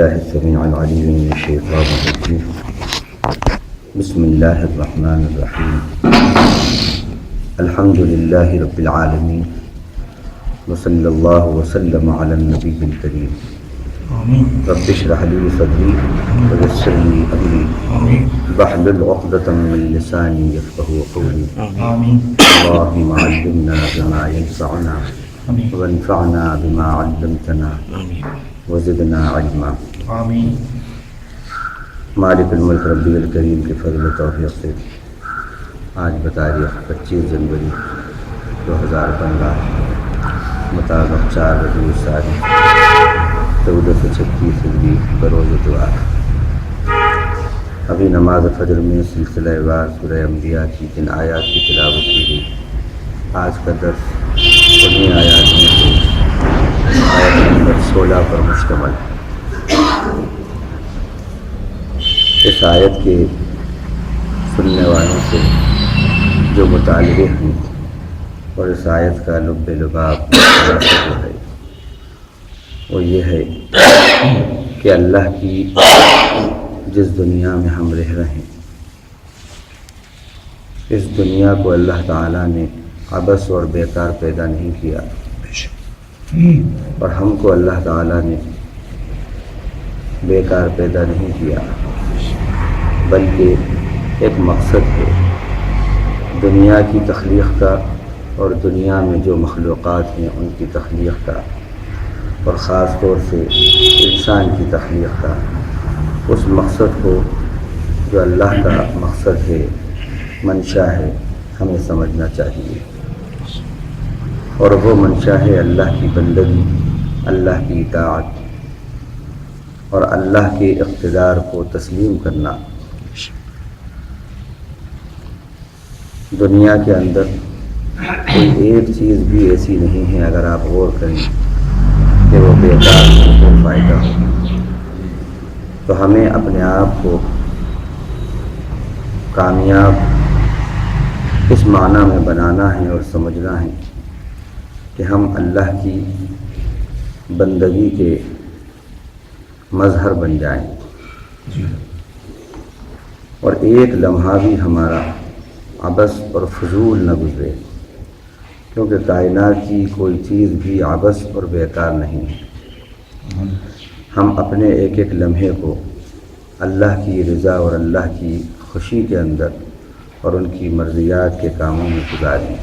بالله السميع العليم من الشيطان الرجيم. بسم الله الرحمن الرحيم. الحمد لله رب العالمين وصلى الله وسلم على النبي الكريم. رب اشرح لي صدري ويسر لي امري واحلل عقدة من لساني يفقهوا قولي. اللهم علمنا بما ينفعنا وانفعنا بما علمتنا وزدنا علما. مالک الملک ربی الکریم کے فضل و توفیق سے آج بتاریخ 25 جنوری 2015 مطابق 4 ربیع الثانی 1436 ہجری بروز دعا. ابھی نماز فجر میں سلسلہ وار سورہ انبیاء کی جن آیات کی تلاوت کی گئی. آج کا درس انہیں آیات میں سے آیت نمبر 16 پر مشتمل. اس آیت کے سننے والوں سے جو مطالبے ہیں اور اس آیت کا لب لباب جو ہے وہ یہ ہے کہ اللہ کی جس دنیا میں ہم رہ رہے ہیں اس دنیا کو اللہ تعالیٰ نے عبث اور بیکار پیدا نہیں کیا، اور ہم کو اللہ تعالیٰ نے بیکار پیدا نہیں کیا، بلکہ ایک مقصد ہے دنیا کی تخلیق کا اور دنیا میں جو مخلوقات ہیں ان کی تخلیق کا، اور خاص طور سے انسان کی تخلیق کا. اس مقصد کو جو اللہ کا مقصد ہے، منشا ہے، ہمیں سمجھنا چاہیے. اور وہ منشا ہے اللہ کی بندگی، اللہ کی اطاعت اور اللہ کے اقتدار کو تسلیم کرنا. دنیا کے اندر کوئی ایک چیز بھی ایسی نہیں ہے اگر آپ غور کریں کہ وہ بیکار کو فائدہ ہو. تو ہمیں اپنے آپ کو کامیاب اس معنی میں بنانا ہے اور سمجھنا ہے کہ ہم اللہ کی بندگی کے مظہر بن جائیں، اور ایک لمحہ بھی ہمارا عبث اور فضول نہ گزرے، کیونکہ کائنات کی کوئی چیز بھی عبث اور بیکار نہیں ہے. ہم اپنے ایک ایک لمحے کو اللہ کی رضا اور اللہ کی خوشی کے اندر اور ان کی مرضیات کے کاموں میں گزاریں.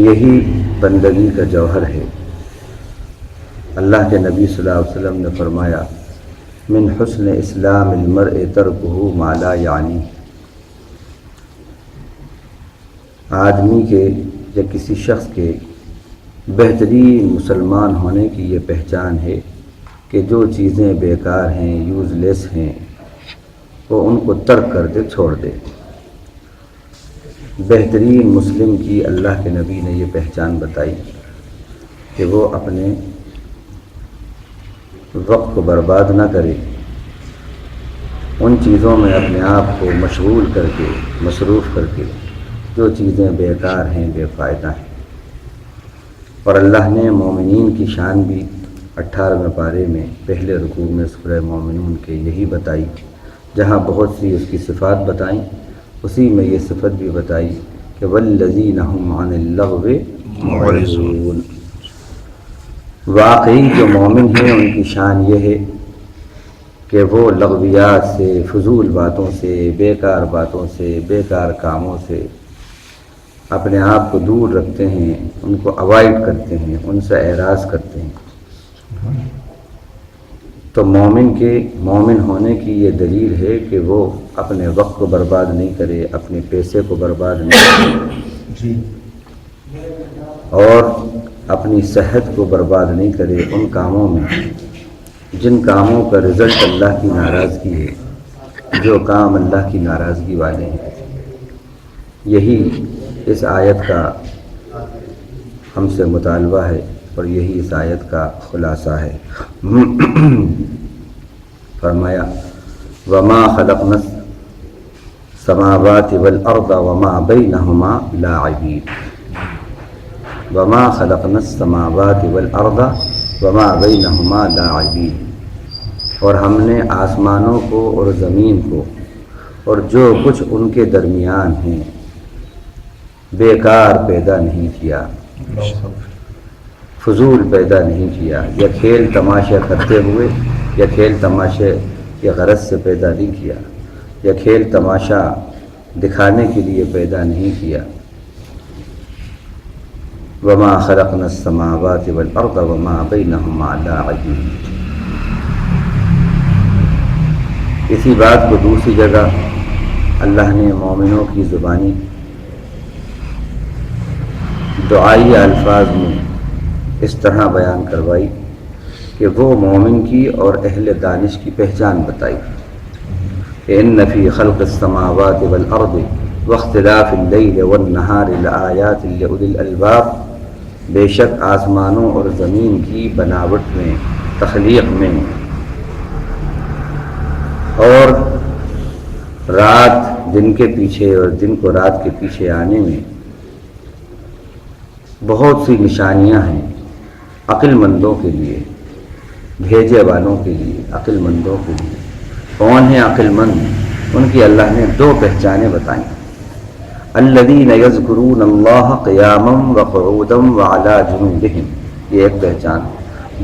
یہی بندگی کا جوہر ہے. اللہ کے نبی صلی اللہ علیہ وسلم نے فرمایا من حسن اسلام المرء ترکہ ما لا یعنی. آدمی کے یا کسی شخص کے بہترین مسلمان ہونے کی یہ پہچان ہے کہ جو چیزیں بیکار ہیں، یوز لیس ہیں، وہ ان کو ترک کر دے، چھوڑ دے. بہترین مسلم کی اللہ کے نبی نے یہ پہچان بتائی کہ وہ اپنے وقت کو برباد نہ کرے، ان چیزوں میں اپنے آپ کو مشغول کر کے، مصروف کر کے جو چیزیں بیکار ہیں، بے فائدہ ہیں. اور اللہ نے مومنین کی شان بھی 18ویں پارے میں پہلے رکوع میں سورہ مومنون کے یہی بتائی. جہاں بہت سی اس کی صفات بتائیں، اسی میں یہ صفت بھی بتائی کہ والذین هم عن اللغو معرضون. واقعی جو مومن ہیں ان کی شان یہ ہے کہ وہ لغویات سے، فضول باتوں سے، بیکار باتوں سے، بیکار کاموں سے اپنے آپ کو دور رکھتے ہیں، ان کو اوائڈ کرتے ہیں، ان سے اعراض کرتے ہیں. تو مومن ہونے کی یہ دلیل ہے کہ وہ اپنے وقت کو برباد نہیں کرے، اپنے پیسے کو برباد نہیں کرے، اور اپنی صحت کو برباد نہیں کرے ان کاموں میں جن کاموں کا رزلٹ اللہ کی ناراضگی ہے، جو کام اللہ کی ناراضگی والے ہیں. یہی اس آیت کا ہم سے مطالبہ ہے اور یہی اس آیت کا خلاصہ ہے. فرمایا وما خلقنا السماوات والارض وما بینہما لاعبین. وما خلقنا السماوات والارض وما بینہما لاعبین. اور ہم نے آسمانوں کو اور زمین کو اور جو کچھ ان کے درمیان ہیں بیکار پیدا نہیں کیا، فضول پیدا نہیں کیا، یا کھیل تماشا کرتے ہوئے یا کھیل تماشے کی غرض سے پیدا نہیں کیا، یا کھیل تماشا دکھانے کے لیے پیدا نہیں کیا۔ وما خلقنا السماوات والارض وما بینہما لاعبین۔ اسی بات کو دوسری جگہ اللہ نے مومنوں کی زبانی دعائی الفاظ میں اس طرح بیان کروائی کہ وہ مومن کی اور اہل دانش کی پہچان بتائی کہ ان فی خلق السماوات والارض واختلاف اللیل والنہار لآیات لأولی الالباب، بے شک آسمانوں اور زمین کی بناوٹ میں، تخلیق میں، اور رات دن کے پیچھے اور دن کو رات کے پیچھے آنے میں بہت سی نشانیاں ہیں عقل مندوں کے لیے، بھیجے والوں کے لیے، عقل مندوں کے لیے۔ کون ہیں عقل مند؟ ان کی اللہ نے دو پہچانیں بتائیں۔ الذین یذکرون اللہ قیاما وقعودا وعلی جنوبہم، یہ ایک پہچان۔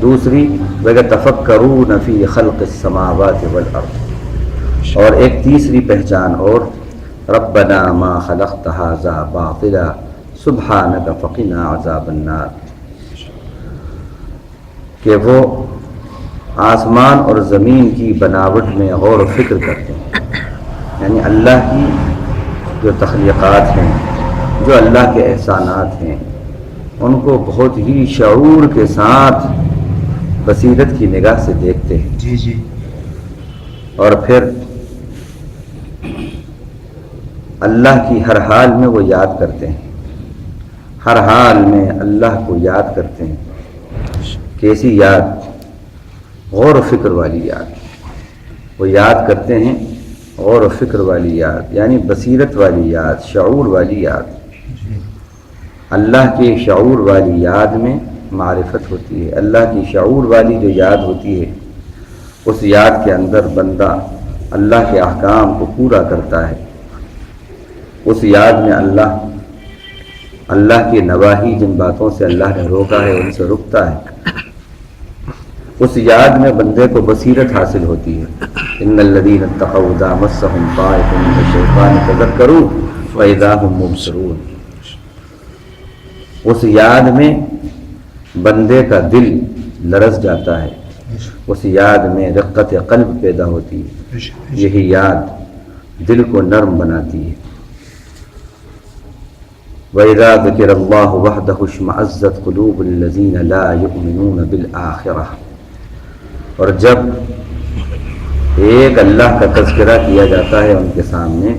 دوسری وَيَتَفَكَّرُونَ فِي خَلْقِ السَّمَاوَاتِ وَالْأَرْضِ، اور ایک تیسری پہچان اور ربنا ما خلقت ھذا باطلا سبحانک فقنا عذاب النار، کہ وہ آسمان اور زمین کی بناوٹ میں غور و فکر کرتے ہیں، یعنی اللہ کی جو تخلیقات ہیں، جو اللہ کے احسانات ہیں، ان کو بہت ہی شعور کے ساتھ بصیرت کی نگاہ سے دیکھتے ہیں جی اور پھر اللہ کی ہر حال میں وہ یاد کرتے ہیں، ہر حال میں اللہ کو یاد کرتے ہیں۔ کیسی یاد؟ غور و فکر والی یاد۔ وہ یاد کرتے ہیں غور و فکر والی یاد، یعنی بصیرت والی یاد، شعور والی یاد۔ اللہ کے شعور والی یاد میں معرفت ہوتی ہے۔ اللہ کی شعور والی جو یاد ہوتی ہے، اس یاد کے اندر بندہ اللہ کے احکام کو پورا کرتا ہے۔ اس یاد میں اللہ کی نواہی، جن باتوں سے اللہ نے روکا ہے ان سے رکتا ہے۔ اس یاد میں بندے کو بصیرت حاصل ہوتی ہے۔ ان الذین اتقوا اذا مسهم طائف من الشیطان تذکروا فاذا هم مبصرون۔ اس یاد میں بندے کا دل لرز جاتا ہے، اس یاد میں رقت قلب پیدا ہوتی ہے۔ یہی یاد دل کو نرم بناتی ہے۔ وَإِذَا ذُكِرَ اللَّهُ وَحْدَهُ اشْمَأَزَّتْ قُلُوبُ الَّذِينَ لَا يُؤْمِنُونَ بِالْآخِرَةِ، اور جب ایک اللہ کا تذکرہ کیا جاتا ہے ان کے سامنے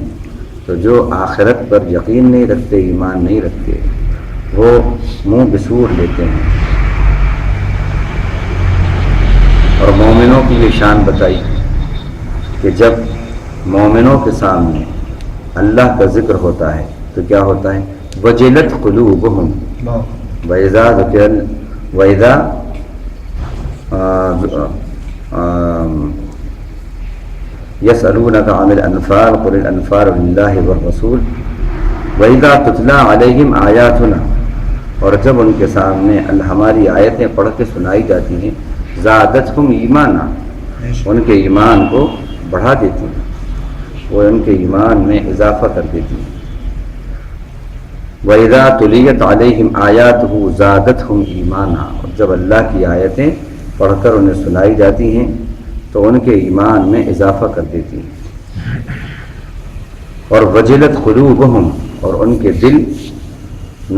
تو جو آخرت پر یقین نہیں رکھتے، ایمان نہیں رکھتے، وہ منہ بسور لیتے ہیں۔ اور مومنوں کی یہ شان بتائی کہ جب مومنوں کے سامنے اللہ کا ذکر ہوتا ہے تو کیا ہوتا ہے؟ وجلت قلوبہم وَإِذَا يسألونك عن الأنفال قل الأنفال لله والرسول وَإِذَا تُتْلَى عَلَيْهِمْ آيَاتُنَا، اور جب ان کے سامنے ہماری آیتیں پڑھ کے سنائی جاتی ہیں، زادتہم ایمانا، ان کے ایمان کو بڑھا دیتی ہیں، وہ ان کے ایمان میں اضافہ کر دیتی ہیں۔ وَإِذَا تُلِيَتْ عَلَيْهِمْ آيَاتُهُ زَادَتْهُمْ ایمانا، اور جب اللہ کی آیتیں پڑھ کر انہیں سنائی جاتی ہیں تو ان کے ایمان میں اضافہ کر دیتی ہیں۔ اور وجلت قلوبہم، اور ان کے دل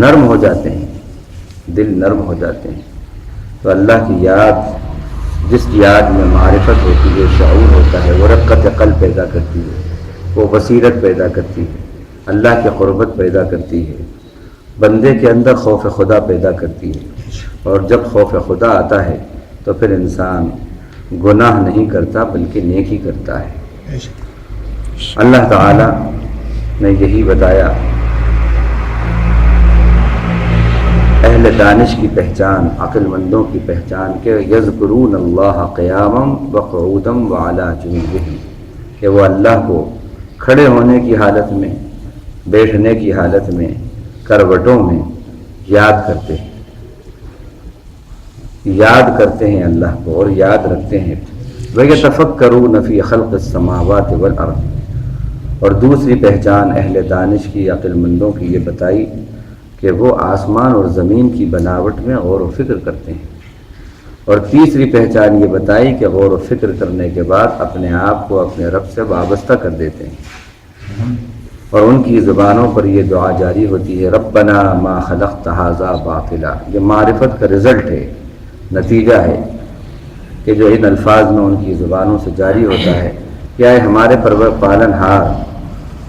نرم ہو جاتے ہیں، دل نرم ہو جاتے ہیں۔ تو اللہ کی یاد، جس یاد میں معرفت ہوتی ہے، شعور ہوتا ہے، وہ رقت قلب پیدا کرتی ہے، وہ بصیرت پیدا کرتی ہے، اللہ کی قربت پیدا کرتی ہے، بندے کے اندر خوف خدا پیدا کرتی ہے۔ اور جب خوف خدا آتا ہے تو پھر انسان گناہ نہیں کرتا بلکہ نیکی کرتا ہے۔ اللہ تعالی نے یہی بتایا اہل اہل دانش کی پہچان، عقل مندوں کی پہچان کہ یذکرون اللہ قیاما وقعودا وعلی جنوبہم، کہ وہ اللہ کو کھڑے ہونے کی حالت میں، بیٹھنے کی حالت میں، کروٹوں میں یاد کرتے ہیں، یاد کرتے ہیں اللہ کو اور یاد رکھتے ہیں۔ وَيَتَفَكَّرُونَ فِي خَلْقِ السَّمَاوَاتِ وَالْأَرْضِ، اور دوسری پہچان اہل دانش کی، عقل مندوں کی یہ بتائی کہ وہ آسمان اور زمین کی بناوٹ میں غور و فکر کرتے ہیں، اور تیسری پہچان یہ بتائی کہ غور و فکر کرنے کے بعد اپنے آپ کو اپنے رب سے وابستہ کر دیتے ہیں، اور ان کی زبانوں پر یہ دعا جاری ہوتی ہے، ربنا ما خلقت ھذا باطلا۔ یہ معرفت کا رزلٹ ہے، نتیجہ ہے کہ جو ان الفاظ میں ان کی زبانوں سے جاری ہوتا ہے کہ اے ہمارے پالن ہار،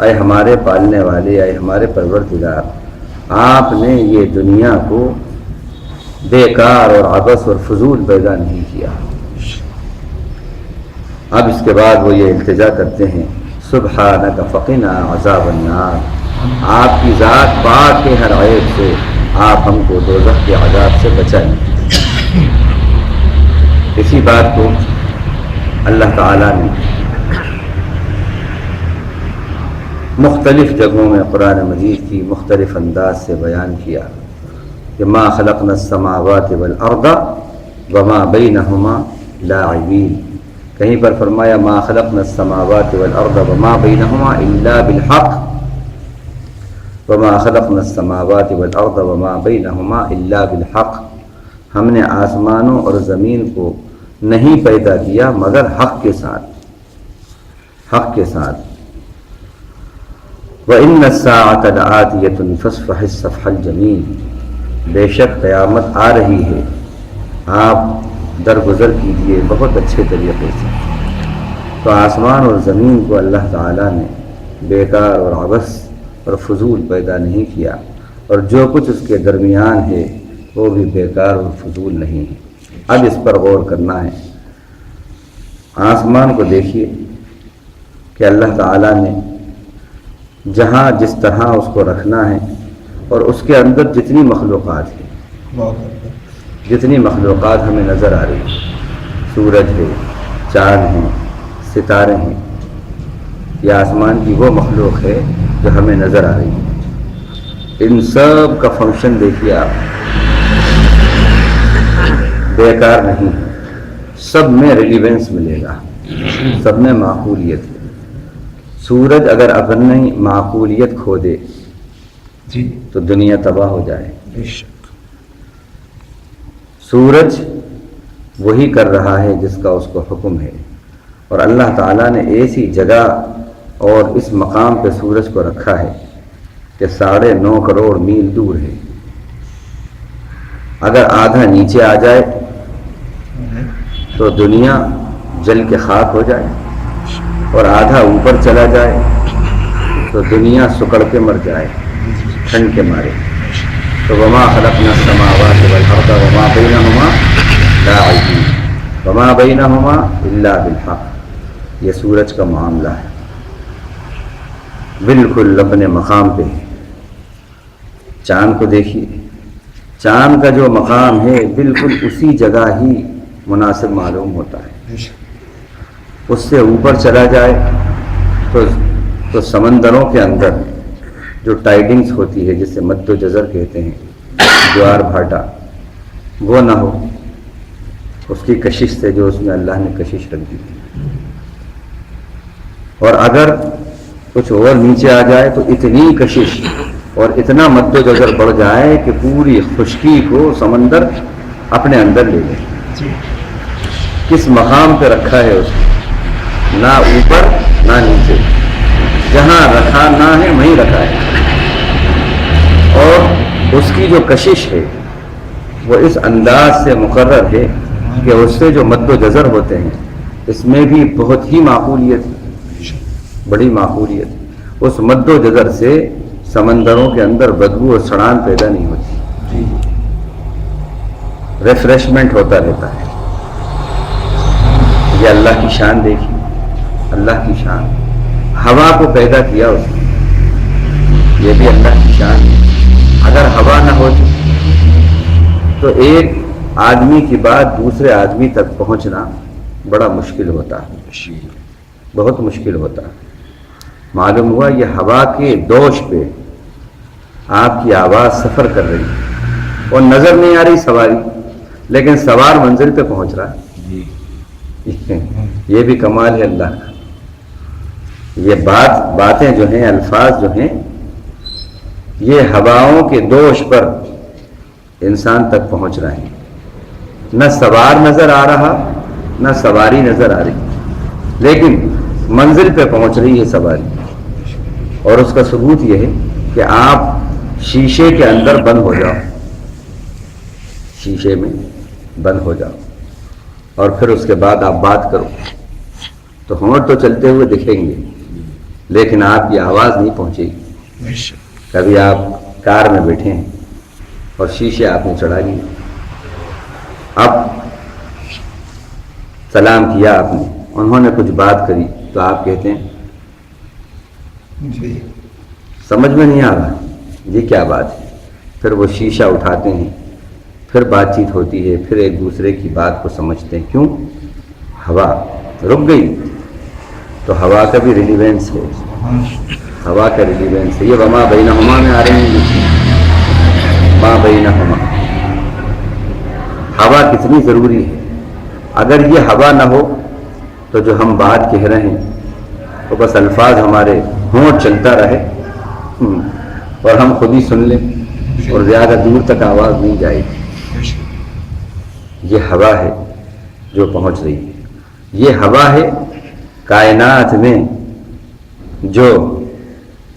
اے ہمارے پالنے والے، اے ہمارے پروردگار، آپ نے یہ دنیا کو بیکار اور عبث اور فضول پیدا نہیں کیا۔ اب اس کے بعد وہ یہ التجا کرتے ہیں، سبحانک فقنا عذاب النار، آپ کی ذات پاک ہے ہر عیب سے، آپ ہم کو دوزخ کے عذاب سے بچائیں۔ اسی بات کو اللہ تعالیٰ نے مختلف جگہوں میں قرآن مجید کی مختلف انداز سے بیان کیا کہ ما خلقنا السماوات والارض وما بینہما لاعبین، کہیں پر فرمایا ما خلقنا السماوات والارض وما بینہما الا بالحق، وما خلقنا السماوات والارض وما بینہما الا بالحق، ہم نے آسمانوں اور زمین کو نہیں پیدا کیا مگر حق کے ساتھ، حق کے ساتھ۔ وَإِنَّ السَّاعَةَ لَآتِيَةٌ فَاصْفَحِ الصَّفْحَ الْجَمِيلَ، بے شک قیامت آ رہی ہے، آپ درگزر کیجئے بہت اچھے طریقے سے۔ تو آسمان اور زمین کو اللہ تعالیٰ نے بیکار اور عبث اور فضول پیدا نہیں کیا، اور جو کچھ اس کے درمیان ہے وہ بھی بیکار اور فضول نہیں ہے۔ اب اس پر غور کرنا ہے۔ آسمان کو دیکھیے کہ اللہ تعالیٰ نے جہاں جس طرح اس کو رکھنا ہے، اور اس کے اندر جتنی مخلوقات ہیں، جتنی مخلوقات ہمیں نظر آ رہی ہیں، سورج ہے، چاند ہیں، ستارے ہیں، یہ آسمان کی وہ مخلوق ہے جو ہمیں نظر آ رہی ہے۔ ان سب کا فنکشن دیکھیے آپ، بیکار نہیں، سب میں ریلیونس ملے گا، سب میں معقولیت ہے۔ سورج اگر اپنی معقولیت کھو دے تو دنیا تباہ ہو جائے۔ سورج وہی کر رہا ہے جس کا اس کو حکم ہے، اور اللہ تعالیٰ نے ایسی جگہ اور اس مقام پہ سورج کو رکھا ہے کہ 9.5 کروڑ میل دور ہے۔ اگر آدھا نیچے آ جائے تو دنیا جل کے خاک ہو جائے، اور آدھا اوپر چلا جائے تو دنیا سکڑ کے مر جائے ٹھنڈ کے مارے۔ تو وما خلقنا السماوات والارض وما بینہما لاعبین وما بینہما الا بالحق، یہ سورج کا معاملہ ہے، بالکل اپنے مقام پہ۔ چاند کو دیکھیے، چاند کا جو مقام ہے بالکل اسی جگہ ہی مناسب معلوم ہوتا ہے۔ اس سے اوپر چلا جائے تو سمندروں کے اندر جو ٹائڈنگز ہوتی ہے، جسے مد و جزر کہتے ہیں، جوار بھاٹا، وہ نہ ہو، اس کی کشش سے جو اس میں اللہ نے کشش رکھ دی تھی۔ اور اگر کچھ اور نیچے آ جائے تو اتنی کشش اور اتنا مد و جزر بڑھ جائے کہ پوری خشکی کو سمندر اپنے اندر لے لے۔ کس مقام پہ رکھا ہے اس کو، نہ اوپر نہ نیچے، جہاں رکھا نہ ہے وہیں رکھا ہے۔ اور اس کی جو کشش ہے وہ اس انداز سے مقرر ہے کہ اس سے جو مد و جزر ہوتے ہیں اس میں بھی بہت ہی معقولیت ہے، بڑی معقولیت۔ اس مد و جزر سے سمندروں کے اندر بدبو اور سڑان پیدا نہیں ہوتی، ریفریشمنٹ ہوتا رہتا ہے۔ یہ اللہ کی شان دیکھیے، اللہ کی شان۔ ہوا کو پیدا کیا اس نے، یہ بھی اللہ کی شان ہے۔ اگر ہوا نہ ہوتی تو ایک آدمی کی بات دوسرے آدمی تک پہنچنا بڑا مشکل ہوتا ہے، بہت مشکل ہوتا ہے۔ معلوم ہوا یہ ہوا کے دوش پہ آپ کی آواز سفر کر رہی ہے اور نظر نہیں آ رہی سواری، لیکن سوار منزل پہ پہنچ رہا ہے۔ یہ بھی کمال ہے اللہ کا۔ یہ باتیں جو ہیں، الفاظ جو ہیں، یہ ہواؤں کے دوش پر انسان تک پہنچ رہے ہیں۔ نہ سوار نظر آ رہا نہ سواری نظر آ رہی، لیکن منزل پہ پہنچ رہی ہے سواری۔ اور اس کا ثبوت یہ ہے کہ آپ شیشے کے اندر بند ہو جاؤ، شیشے میں بند ہو جاؤ، اور پھر اس کے بعد آپ بات کرو تو ہونٹ تو چلتے ہوئے دکھیں گے، لیکن آپ کی آواز نہیں پہنچے گی۔ کبھی آپ کار میں بیٹھے ہیں اور شیشے آپ نے چڑھا لیے، اب سلام کیا آپ نے، انہوں نے کچھ بات کری تو آپ کہتے ہیں سمجھ میں نہیں آ رہا یہ کیا بات ہے۔ پھر وہ شیشہ اٹھاتے ہیں، پھر بات چیت ہوتی ہے، پھر ایک دوسرے کی بات کو سمجھتے ہیں۔ کیوں؟ ہوا رک گئی تو ہوا کا بھی ریلیونس ہے، ہوا کا ریلیونس ہے۔ یہ وما بینہما میں آ رہے ہیں، ما بینہما، ہوا کتنی ضروری ہے۔ اگر یہ ہوا نہ ہو تو جو ہم بات کہہ رہے ہیں تو بس الفاظ ہمارے ہونٹ چلتا رہے اور ہم خود ہی سن لیں اور زیادہ دور تک آواز نہیں جائے گی۔ یہ ہوا ہے جو پہنچ رہی ہے، یہ ہوا ہے کائنات میں جو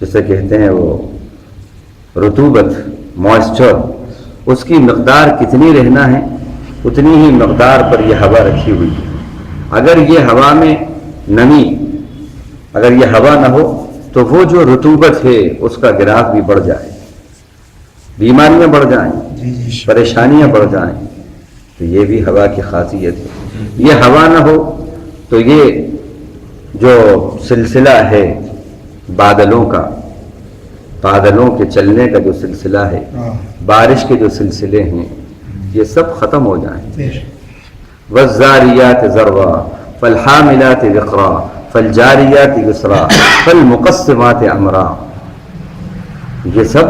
جسے کہتے ہیں وہ رطوبت، موئسچر، اس کی مقدار کتنی رہنا ہے اتنی ہی مقدار پر یہ ہوا رکھی ہوئی ہے۔ اگر یہ ہوا میں نمی، اگر یہ ہوا نہ ہو تو وہ جو رطوبت ہے اس کا گراف بھی بڑھ جائے، بیماریاں بڑھ جائیں، پریشانیاں بڑھ جائیں۔ تو یہ بھی ہوا کی خاصیت ہے۔ یہ ہوا نہ ہو تو یہ جو سلسلہ ہے بادلوں کا، بادلوں کے چلنے کا جو سلسلہ ہے، بارش کے جو سلسلے ہیں، یہ سب ختم ہو جائیں۔ والذاریات ذروا فالحاملات وقرا فالجاریات یسرا فالمقسمات امرا، یہ سب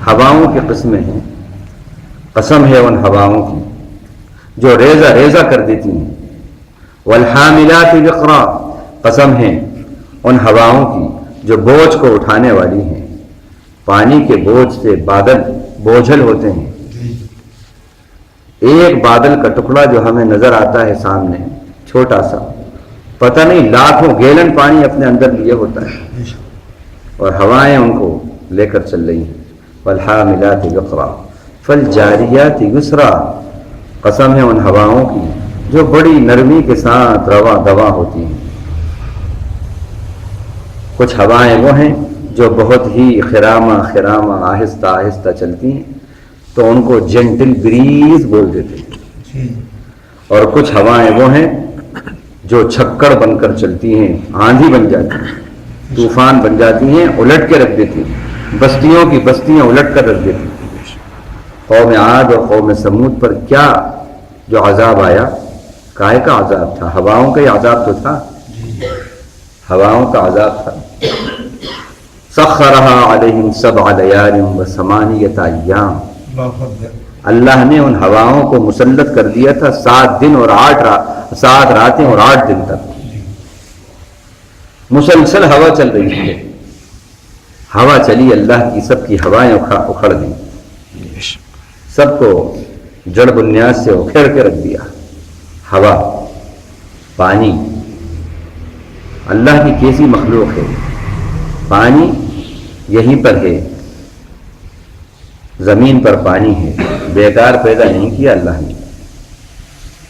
ہواؤں کی قسمیں ہیں۔ قسم ہے ان ہواؤں کی جو ریزہ ریزہ کر دیتی ہیں۔ والحاملات وقرا، قسم ہے ان ہواؤں کی جو بوجھ کو اٹھانے والی ہیں۔ پانی کے بوجھ سے بادل بوجھل ہوتے ہیں۔ ایک بادل کا ٹکڑا جو ہمیں نظر آتا ہے سامنے، چھوٹا سا، پتہ نہیں لاکھوں گیلن پانی اپنے اندر لیے ہوتا ہے، اور ہوائیں ان کو لے کر چل رہی ہیں۔ والحاملات وقرا فالجاریات یسرا، قسم ہے ان ہواؤں کی جو بڑی نرمی کے ساتھ رواں دواں ہوتی ہیں۔ کچھ ہوائیں وہ ہیں جو بہت ہی خرامہ آہستہ آہستہ چلتی ہیں تو ان کو جینٹل بریز بول دیتے ہیں، اور کچھ ہوائیں وہ ہیں جو چھکڑ بن کر چلتی ہیں، آندھی بن جاتی ہیں، طوفان بن جاتی ہیں، الٹ کے رکھ دیتی ہیں، بستیوں کی بستیاں الٹ کر رکھ دیتی ہیں۔ قوم عاد اور قوم سمود پر کیا جو عذاب آیا، کائے کا عذاب تھا؟ ہواؤں کا ہی عذاب تو تھا، ہواؤں کا عذاب تھا۔ سخرها علیہم 7 لیال و8 ایام، اللہ نے ان ہواؤں کو مسلط کر دیا تھا 7 دن اور 7 راتیں اور 8 دن تک مسلسل ہوا چل رہی ہے۔ ہوا چلی اللہ کی، سب کی ہوائیں اکھڑ گئیں، سب کو جڑ بنیاد سے اکھیڑ کے رکھ دیا۔ ہوا، پانی، اللہ کی کیسی مخلوق ہے۔ پانی یہیں پر ہے، زمین پر پانی ہے، بیکار پیدا نہیں کیا اللہ نے۔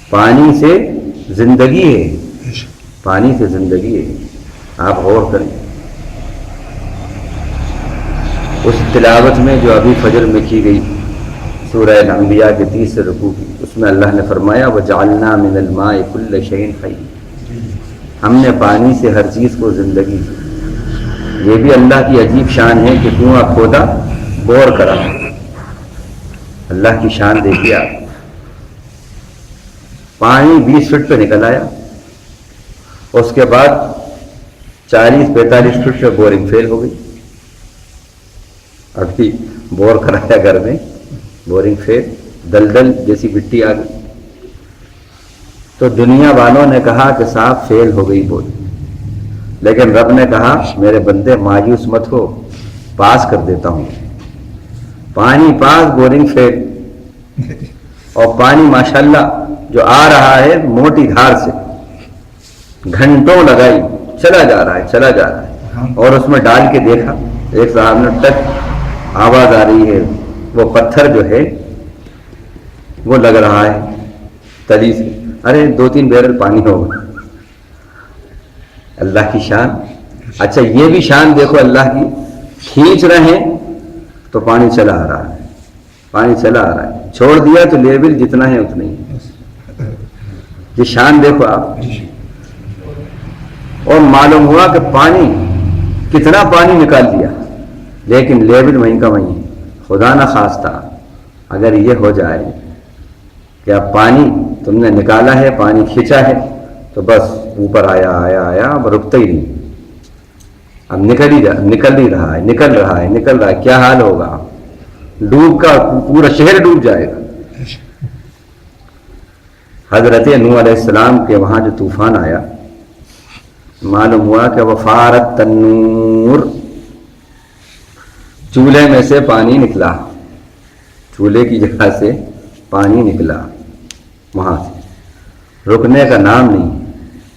پانی سے زندگی ہے، پانی سے زندگی ہے۔ آپ غور کریں اس تلاوت میں جو ابھی فجر میں کی گئی سورہ الانبیاء کے 30 رکوع کی، اس میں اللہ نے فرمایا وَجَعَلْنَا مِنَ الْمَاءِ كُلَّ شَيْءٍ حَيٍّ، ہم نے پانی سے ہر چیز کو زندگی دی۔ یہ بھی اللہ کی عجیب شان ہے کہ کنواں کھودا، بور کرا، اللہ کی شان دیکھیے آپ، پانی 20 فٹ پہ نکل آیا، اس کے بعد 40-45 فٹ پہ بورنگ فیل ہو گئی، ابھی بور کرایا گھر میں، بورنگ فیل، دلدل جیسی مٹی آ گئی، تو دنیا والوں نے کہا کہ صاحب فیل ہو گئی بورنگ، لیکن رب نے کہا میرے بندے مایوس مت ہو، پاس کر دیتا ہوں، پانی پاس، بورنگ فیل، اور پانی ماشاءاللہ جو آ رہا ہے موٹی دھار سے، گھنٹوں لگائی، چلا جا رہا ہے چلا جا رہا ہے، اور اس میں ڈال کے دیکھا، ایک صاحب نے ٹک، آواز آ رہی ہے، وہ پتھر جو ہے وہ لگ رہا ہے تلی سے، ارے 2-3 بیرل پانی ہوگا۔ اللہ کی شان، اچھا یہ بھی شان دیکھو اللہ کی، کھینچ رہے ہیں تو پانی چلا آ رہا ہے، پانی چلا آ رہا ہے، چھوڑ دیا تو لیول جتنا ہے اتنا ہی ہے، یہ شان دیکھو آپ۔ اور معلوم ہوا کہ پانی کتنا پانی نکال دیا، لیکن لیول وہیں کا وہیں ہے۔ خدا نہ خواستہ اگر یہ ہو جائے کہ اب پانی تم نے نکالا ہے، پانی کھینچا ہے، تو بس اوپر آیا آیا آیا، اب رکتا ہی نہیں، اب نکل ہی رہا ہے، نکل رہا ہے، کیا حال ہوگا؟ ڈوب کا پورا شہر ڈوب جائے گا۔ حضرت نوح علیہ السلام کے وہاں جو طوفان آیا، معلوم ہوا کہ وفارت تنور، چولہے میں سے پانی نکلا، چولہے کی جگہ سے پانی نکلا، وہاں سے رکنے کا نام نہیں۔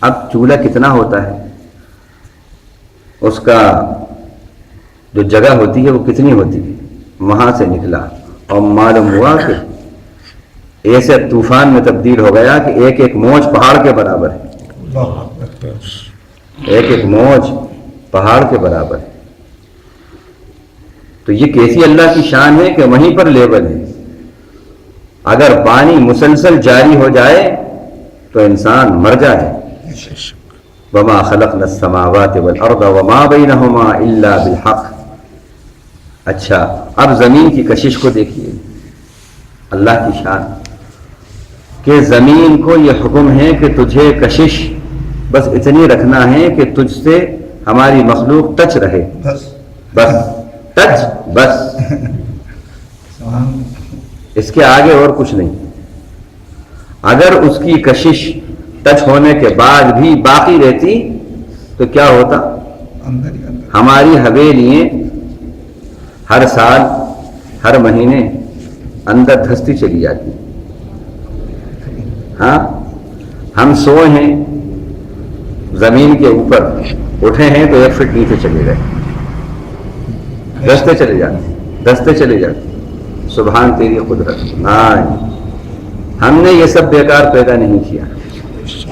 اب چولہا کتنا ہوتا ہے، اس کا جو جگہ ہوتی ہے وہ کتنی ہوتی ہے، وہاں سے نکلا، اور معلوم ہوا کہ ایسے طوفان میں تبدیل ہو گیا کہ ایک ایک موج پہاڑ کے برابر ہے، ایک ایک موج پہاڑ کے برابر ہے۔ تو یہ کیسی اللہ کی شان ہے کہ وہیں پر لیول ہے۔ اگر پانی مسلسل جاری ہو جائے تو انسان مر جائے۔ وما خلقنا السماوات والارض وما بینہما الا بالحق۔ اچھا اب زمین کی کشش کو دیکھیے، اللہ کی شان کہ زمین کو یہ حکم ہے کہ تجھے کشش بس اتنی رکھنا ہے کہ تجھ سے ہماری مخلوق ٹچ رہے، بس ٹچ، بس اس کے آگے اور کچھ نہیں۔ اگر اس کی کشش ٹچ ہونے کے بعد بھی باقی رہتی تو کیا ہوتا؟ ہماری حویلیاں ہر سال ہر مہینے اندر دھستی چلی جاتی، ہاں ہم سوئے ہیں زمین کے اوپر، اٹھے ہیں تو 1 فٹ نیچے چلے گئے، دستے چلے جاتے، دستے چلے جاتے۔ سبحان تیری قدرت، ہم نے یہ سب بیکار پیدا نہیں کیا۔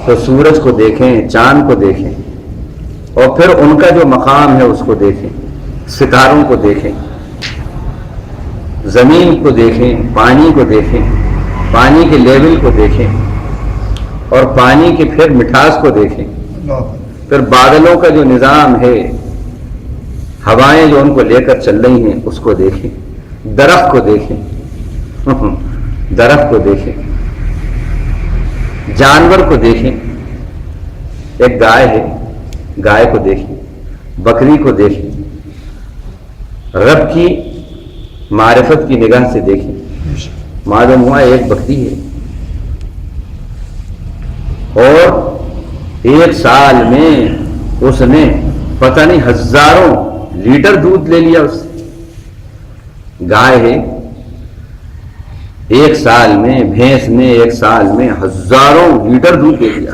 تو سورج کو دیکھیں، چاند کو دیکھیں، اور پھر ان کا جو مقام ہے اس کو دیکھیں، ستاروں کو دیکھیں، زمین کو دیکھیں، پانی کو دیکھیں، پانی کے لیول کو دیکھیں، اور پانی کے پھر مٹھاس کو دیکھیں، پھر بادلوں کا جو نظام ہے، ہوائیں جو ان کو لے کر چل رہی ہیں اس کو دیکھیں، درخت کو دیکھیں، درخت کو دیکھیں، جانور کو دیکھیں، ایک گائے ہے، گائے کو دیکھیں، بکری کو دیکھیں، رب کی معرفت کی نگاہ سے دیکھیں، معلوم ہوا ایک بکری ہے اور 1 سال میں اس نے پتہ نہیں ہزاروں لیٹر دودھ لے لیا اس سے۔ گائے ہے 1 سال میں، بھینس نے 1 سال میں ہزاروں لیٹر دودھ لے لیا۔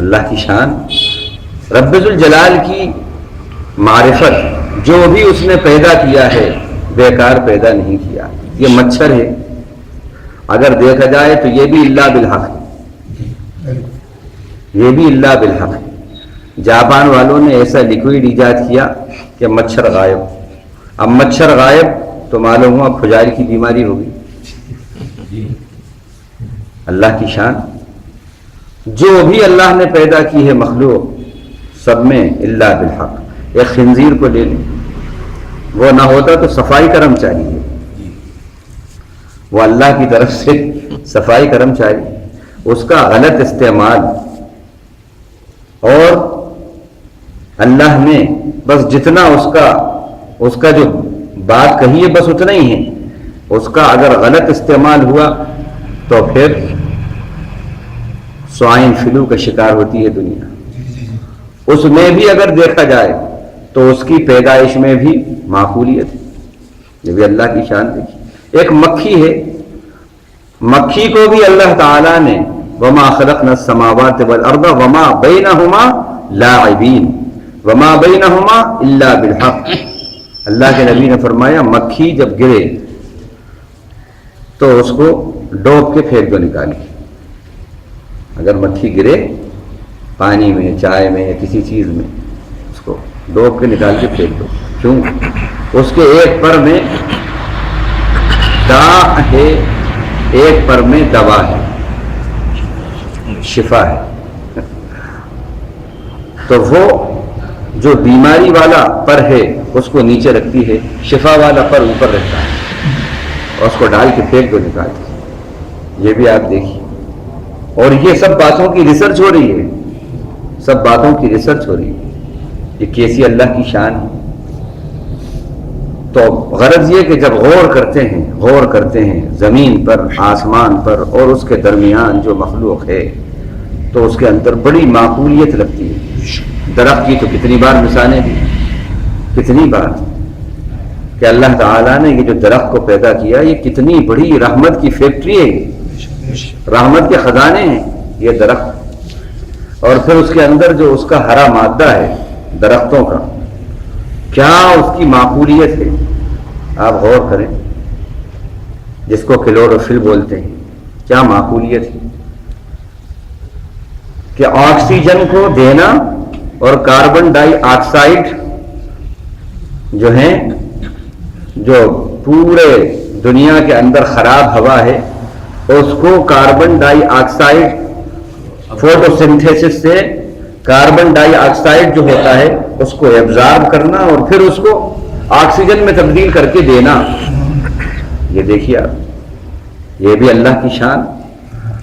اللہ کی شان، رب ذوالجلال کی معرفت، جو بھی اس نے پیدا کیا ہے بیکار پیدا نہیں کیا۔ یہ مچھر ہے، اگر دیکھا جائے تو یہ بھی اللہ بالحق ہے، یہ بھی اللہ بالحق ہے۔ جاپان والوں نے ایسا لیکوئڈ ایجاد کیا کہ مچھر غائب، اب مچھر غائب تو معلوم ہوا کھجال کی بیماری ہوگی۔ اللہ کی شان، جو بھی اللہ نے پیدا کی ہے مخلوق سب میں اللہ بالحق۔ ایک خنزیر کو لے لیں، وہ نہ ہوتا تو صفائی کرم چاہیے، وہ اللہ کی طرف سے صفائی کرمچاری، اس کا غلط استعمال، اور اللہ نے بس جتنا اس کا جو بات کہی ہے بس اتنا ہی ہے، اس کا اگر غلط استعمال ہوا تو پھر سوائن فلو کا شکار ہوتی ہے دنیا۔ اس میں بھی اگر دیکھا جائے تو اس کی پیدائش میں بھی معقولیت ہے، یہ بھی اللہ کی شان دیکھی۔ ایک مکھی ہے، مکھی کو بھی اللہ تعالیٰ نے وما خلقنا السماوات والارض وما بینہما لاعبین وما بینہما الا بالحق، اللہ کے نبی نے فرمایا مکھی جب گرے تو اس کو ڈوب کے پھینک دو نکال کے۔ اگر مکھی گرے پانی میں، چائے میں یا کسی چیز میں، اس کو ڈوب کے نکال کے پھینک دو۔ کیوں؟ اس کے ایک پر میں داء ہے، ایک پر میں دوا ہے، شفا ہے۔ تو وہ جو بیماری والا پر ہے اس کو نیچے رکھتی ہے، شفا والا پر اوپر رہتا ہے، اور اس کو ڈال کے پھینک دو نکال کے۔ یہ بھی آپ دیکھیے، اور یہ سب باتوں کی ریسرچ ہو رہی ہے، سب باتوں کی ریسرچ ہو رہی ہے۔ یہ کیسی اللہ کی شان ہے۔ تو غرض یہ کہ جب غور کرتے ہیں زمین پر، آسمان پر اور اس کے درمیان جو مخلوق ہے تو اس کے اندر بڑی معقولیت لگتی ہے۔ درخت کی تو کتنی بار مثالیں دی، کتنی بار کہ اللہ تعالیٰ نے یہ جو درخت کو پیدا کیا یہ کتنی بڑی رحمت کی فیکٹری ہے، رحمت کے خزانے ہیں یہ درخت۔ اور پھر اس کے اندر جو اس کا ہرا مادہ ہے درختوں کا، کیا اس کی معقولیت ہے، آپ غور کریں، جس کو کلوروفل بولتے ہیں، کیا معقولیت ہے کہ آکسیجن کو دینا اور کاربن ڈائی آکسائڈ جو ہیں، جو پورے دنیا کے اندر خراب ہوا ہے اس کو کاربن ڈائی آکسائڈ فوٹو سنتھیسس سے کاربن ڈائی آکسائڈ جو ہوتا ہے اس کو ایبزارب کرنا اور پھر اس کو آکسیجن میں تبدیل کر کے دینا۔ یہ دیکھیے آپ، یہ بھی اللہ کی شان۔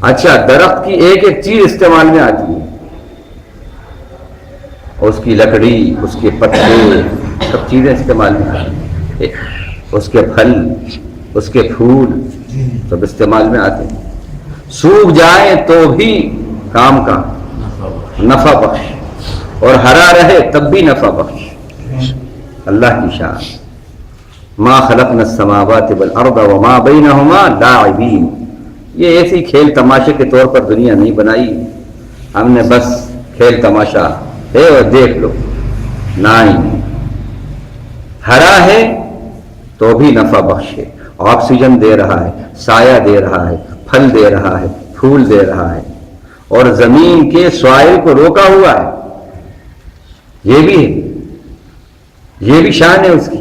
اچھا، درخت کی ایک ایک چیز استعمال میں آتی ہے، اس کی لکڑی، اس کے پتے، سب چیزیں استعمال میں آتی ہیں، اس کے پھل، اس کے پھول سب استعمال میں آتے ہیں۔ سوکھ جائے تو بھی کام کا نفع بخش، اور ہرا رہے تب بھی نفع بخش، اللہ کی شان۔ ما خلقنا السماوات والارض وما بینہما لاعبین، یہ ایسی کھیل تماشے کے طور پر دنیا نہیں بنائی ہم نے، بس کھیل تماشا ہے اور دیکھ لو، نہیں، ہرا ہے تو بھی نفع بخش ہے، آکسیجن دے رہا ہے، سایہ دے رہا ہے، پھل دے رہا ہے، پھول دے رہا ہے، اور زمین کے سوائل کو روکا ہوا ہے، یہ بھی ہے، یہ بھی شان ہے اس کی۔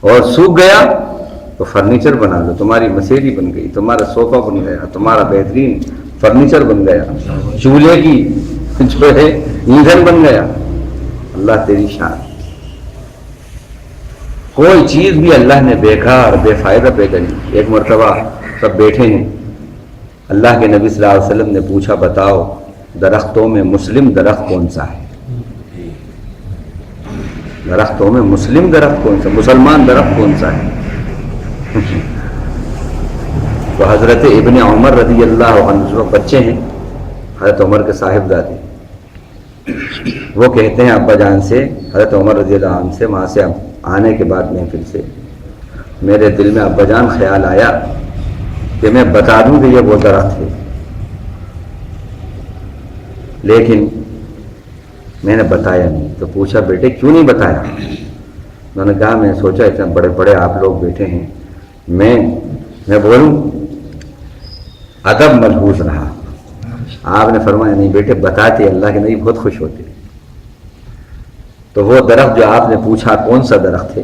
اور سوکھ گیا تو فرنیچر بنا لو، تمہاری مسیری بن گئی، تمہارا صوفہ بن گیا، تمہارا بہترین فرنیچر بن گیا، چولہے کی جو ہے ایندھن بن گیا، اللہ تیری شان۔ کوئی چیز بھی اللہ نے بیکار بے فائدہ پیدا نہیں۔ ایک مرتبہ سب بیٹھے ہیں، اللہ کے نبی صلی اللہ علیہ وسلم نے پوچھا بتاؤ درختوں میں مسلم درخت کون سا ہے؟ درختوں میں مسلم درخت کون سا، مسلمان درخت کون سا ہے؟ تو حضرت ابن عمر رضی اللہ عنہ جو بچے ہیں، حضرت عمر کے صاحبزادے، وہ کہتے ہیں ابا جان سے، حضرت عمر رضی اللہ عنہ سے، وہاں سے آنے کے بعد محفل سے میرے دل میں ابا جان خیال آیا کہ میں بتا دوں کہ یہ وہ درخت ہے، لیکن میں نے بتایا نہیں۔ تو پوچھا بیٹے کیوں نہیں بتایا؟ انہوں نے کہا میں نے سوچا اتنے بڑے بڑے آپ لوگ بیٹھے ہیں، میں بولوں، ادب ملحوظ رہا۔ آپ نے فرمایا نہیں بیٹے بتاتے، اللہ کے نبی بہت خوش ہوتے۔ تو وہ درخت جو آپ نے پوچھا کون سا درخت ہے،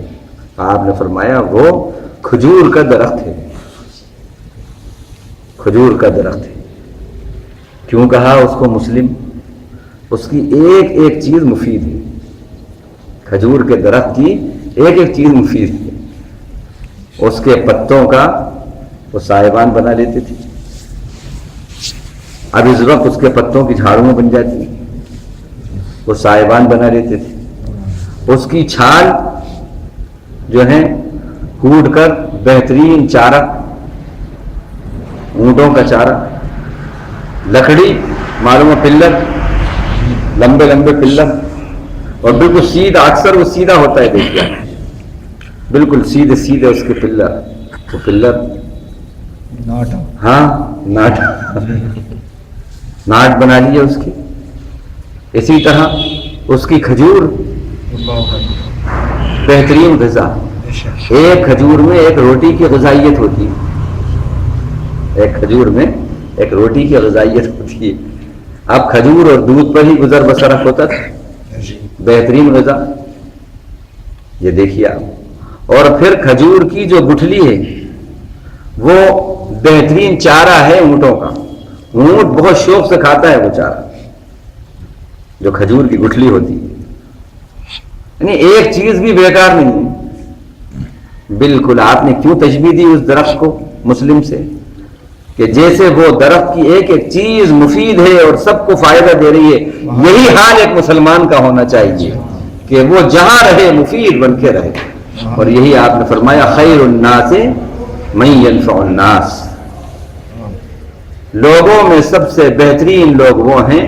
آپ نے فرمایا وہ کھجور کا درخت ہے، کھجور کا درخت ہے۔ کیوں کہا اس کو مسلم؟ اس کی ایک ایک چیز مفید ہے، کھجور کے درخت کی ایک ایک چیز مفید ہے، اس کے پتوں کا وہ سائبان بنا لیتے تھے. اب اس وقت اس کے پتوں کی جھاڑیاں بن جاتی ہیں، وہ سائبان بنا لیتے تھے. اس کی چھال جو ہے کوٹ کر بہترین چارہ، اونٹوں کا چارہ، لکڑی معلوم ہے پلر، لمبے لمبے پلر، اور بالکل سیدھا، اکثر وہ سیدھا ہوتا ہے دیکھیے، بالکل سیدھے سیدھے اس کے پلر، وہ پلر ہاں ناٹ بنا لیے اس کی. اسی طرح اس کی کھجور بہترین غذا، ایک کھجور میں ایک روٹی کی غذائیت ہوتی ہے، ایک کھجور میں ایک روٹی کی غذائیت ہوتی ہے. اب کھجور اور دودھ پر ہی گزر بسر ہوتا تھا، بہترین غذا یہ دیکھیے آپ. اور پھر کھجور کی جو گٹھلی ہے وہ بہترین چارہ ہے اونٹوں کا. اونٹ بہت شوق سے کھاتا ہے وہ چارہ جو کھجور کی گٹھلی ہوتی ہے. یعنی ایک چیز بھی بیکار نہیں ہے. بالکل آپ نے کیوں تشبیہ دی اس درخت کو مسلم سے کہ جیسے وہ درخت کی ایک ایک چیز مفید ہے اور سب کو فائدہ دے رہی ہے، یہی حال ایک مسلمان کا ہونا چاہیے کہ وہ جہاں رہے مفید بن کے رہے. اور یہی آپ نے فرمایا خیر الناس من ينفع الناس، لوگوں میں سب سے بہترین لوگ وہ ہیں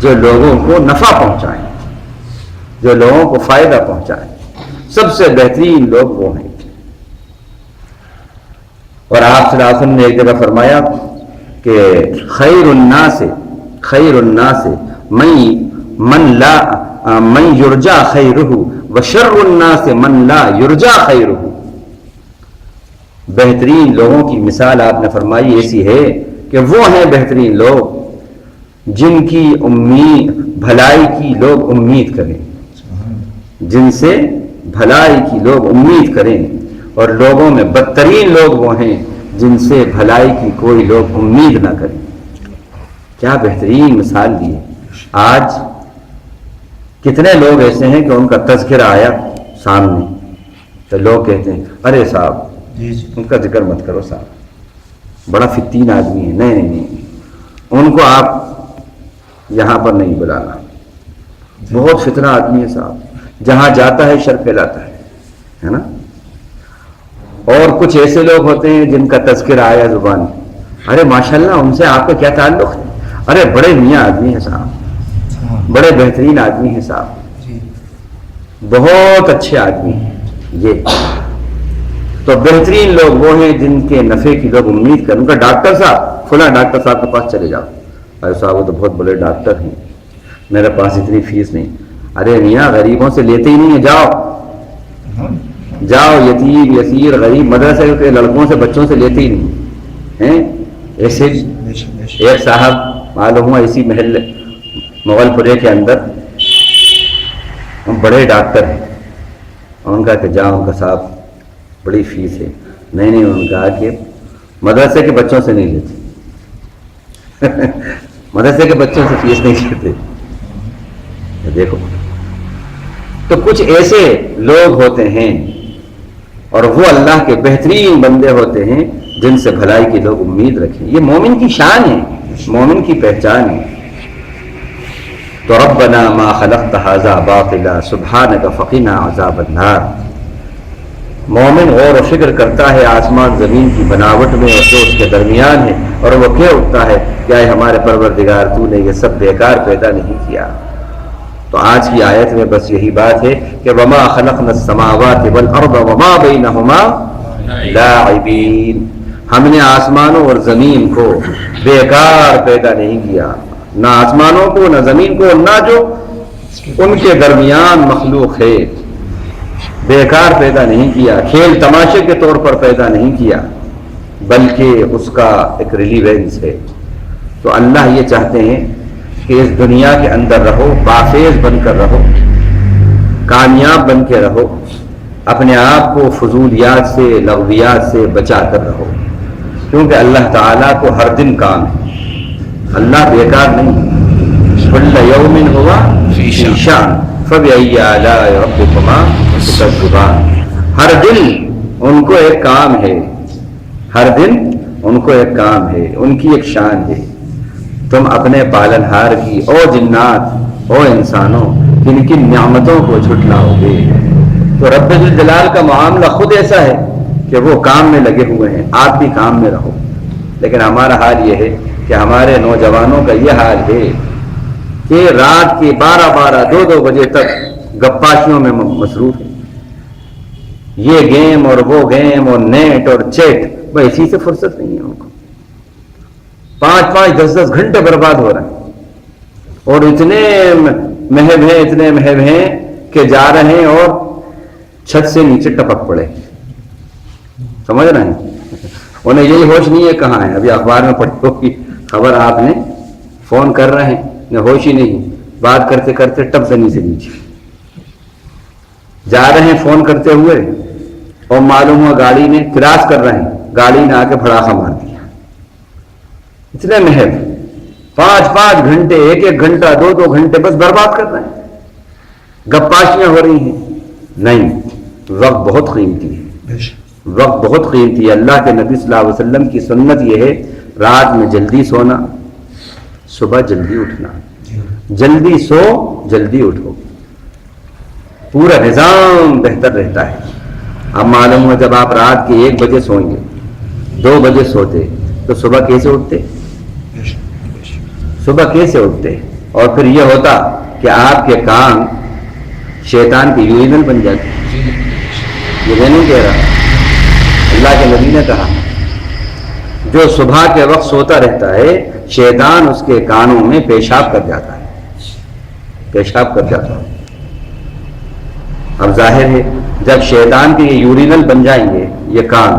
جو لوگوں کو نفع پہنچائیں، جو لوگوں کو فائدہ پہنچائیں. سب سے بہترین لوگ وہ ہیں. اور آپ صلی اللہ علیہ وسلم نے ایک جگہ فرمایا کہ خیر الناس من یرجا خیرہ وشر الناس من لا یرجا خیرہ. بہترین لوگوں کی مثال آپ نے فرمائی ایسی ہے کہ وہ ہیں بہترین لوگ جن کی بھلائی کی لوگ امید کریں، جن سے بھلائی کی لوگ امید کریں. اور لوگوں میں بدترین لوگ وہ ہیں جن سے بھلائی کی کوئی لوگ امید نہ کریں. کیا بہترین مثال دی ہے. آج کتنے لوگ ایسے ہیں کہ ان کا تذکرہ آیا سامنے تو لوگ کہتے ہیں ارے صاحب ان کا ذکر مت کرو صاحب، بڑا فتین آدمی ہے. نہیں نہیں نہیں، ان کو آپ یہاں پر نہیں بلانا، بہت فتنہ آدمی ہے صاحب، جہاں جاتا ہے شر پھیلاتا ہے نا. اور کچھ ایسے لوگ ہوتے ہیں جن کا تذکرہ آیا زبان، ارے ماشاءاللہ ان سے آپ کا کیا تعلق ہے، ارے بڑے میاں آدمی ہیں صاحب، بڑے بہترین آدمی ہیں صاحب، بہت اچھے آدمی ہیں. یہ تو بہترین لوگ وہ ہیں جن کے نفع کی لوگ امید کریں. ان کا ڈاکٹر صاحب، فلاں ڈاکٹر صاحب کے پاس چلے جاؤ، ارے صاحب وہ تو بہت بڑے ڈاکٹر ہیں، میرے پاس اتنی فیس نہیں. ارے میاں غریبوں سے لیتے ہی نہیں ہیں، جاؤ یتیم یسیر غریب مدرسے کے لڑکوں سے بچوں سے لیتے ہی نہیں ہیں. ایسے ایک صاحب معلوم ہوا اسی محلے مغل پورے کے اندر بڑے ڈاکٹر ہیں، ان کا کہ جاؤ، ان کا صاحب بڑی فیس ہے. نہیں ان کہا کہ مدرسے کے بچوں سے نہیں لیتے مدرسے کے بچوں سے فیس نہیں لیتے. دیکھو تو کچھ ایسے لوگ ہوتے ہیں اور وہ اللہ کے بہترین بندے ہوتے ہیں جن سے بھلائی کے لوگ امید رکھیں. یہ مومن کی شان ہے، مومن کی پہچان ہے. تو ربنا ما خلقت هذا باطلا سبحانك فقنا عذاب النار. مومن غور و فکر کرتا ہے آسمان زمین کی بناوٹ میں اور جو اس کے درمیان ہے، اور وہ کہہ اٹھتا ہے کہ اے ہمارے پروردگار تو نے یہ سب بیکار پیدا نہیں کیا. تو آج کی آیت میں بس یہی بات ہے کہ وما خلقنا السماوات والارض وما بینہما لاعبین. ہم نے آسمانوں اور زمین کو بیکار پیدا نہیں کیا، نہ آسمانوں کو نہ زمین کو، نہ جو ان کے درمیان مخلوق ہے بیکار پیدا نہیں کیا، کھیل تماشے کے طور پر پیدا نہیں کیا، بلکہ اس کا ایک ریلیونس ہے. تو اللہ یہ چاہتے ہیں کہ اس دنیا کے اندر رہو، بافیز بن کر رہو، کامیاب بن کے رہو، اپنے آپ کو فضولیات سے لغویات سے بچا کر رہو، کیونکہ اللہ تعالیٰ کو ہر دن کام ہے، اللہ بیکار نہیں. کل یوم ہوا فی شان فبأی آلاء ربکما تکذبان. ہر دن ان کو ایک کام ہے، ہر دن ان کو ایک کام ہے، ان کی ایک شان ہے. تم اپنے پالنہار کی او جنات او انسانوں کن کن نعمتوں کو جھٹلاؤ گے. تو رب ذوالجلال کا معاملہ خود ایسا ہے کہ وہ کام میں لگے ہوئے ہیں، آپ بھی کام میں رہو. لیکن ہمارا حال یہ ہے کہ ہمارے نوجوانوں کا یہ حال ہے کہ رات کے 12 2 بجے تک گپاشیوں میں مصروف ہیں. یہ گیم اور وہ گیم اور نیٹ اور چیٹ، وہ اسی سے فرصت نہیں ہے ان کو. 5 10 گھنٹے برباد ہو رہے ہیں اور اتنے محب ہیں کہ جا رہے ہیں اور چھت سے نیچے ٹپک پڑے. سمجھ رہے ہیں؟ انہیں یہی ہوش نہیں ہے کہاں ہے. ابھی اخبار میں پڑھی ہوگی خبر آپ نے، فون کر رہے ہیں انہیں ہوش ہی نہیں، بات کرتے کرتے ٹپ زمین سے نیچے جا رہے ہیں فون کرتے ہوئے اور معلوم ہوا گاڑی نے کراس کر رہے ہیں، گاڑی نے آ کے پھڑاخا مار دیا. اتنے محب 5 گھنٹے 1 گھنٹہ 2 گھنٹے بس برباد کر رہے ہیں، گپاشیاں ہو رہی ہیں. نہیں، وقت بہت قیمتی ہے، وقت بہت قیمتی ہے. اللہ کے نبی صلی اللہ علیہ وسلم کی سنت یہ ہے رات میں جلدی سونا، صبح جلدی اٹھنا. جلدی سو جلدی اٹھو، پورا نظام بہتر رہتا ہے. اب معلوم ہو جب آپ رات کے 1 بجے سوئیں گے، 2 بجے سوتے تو صبح کیسے اٹھتے؟ صبح کیسے اٹھتے؟ اور پھر یہ ہوتا کہ آپ کے کام شیطان کی یورینل بن جاتے. یہ میں نہیں کہہ رہا، اللہ کے نبی نے کہا جو صبح کے وقت سوتا رہتا ہے شیطان اس کے کانوں میں پیشاب کر جاتا ہے، پیشاب کر جاتا ہے. اب ظاہر ہے جب شیطان کے یہ یورینل بن جائیں گے یہ کان،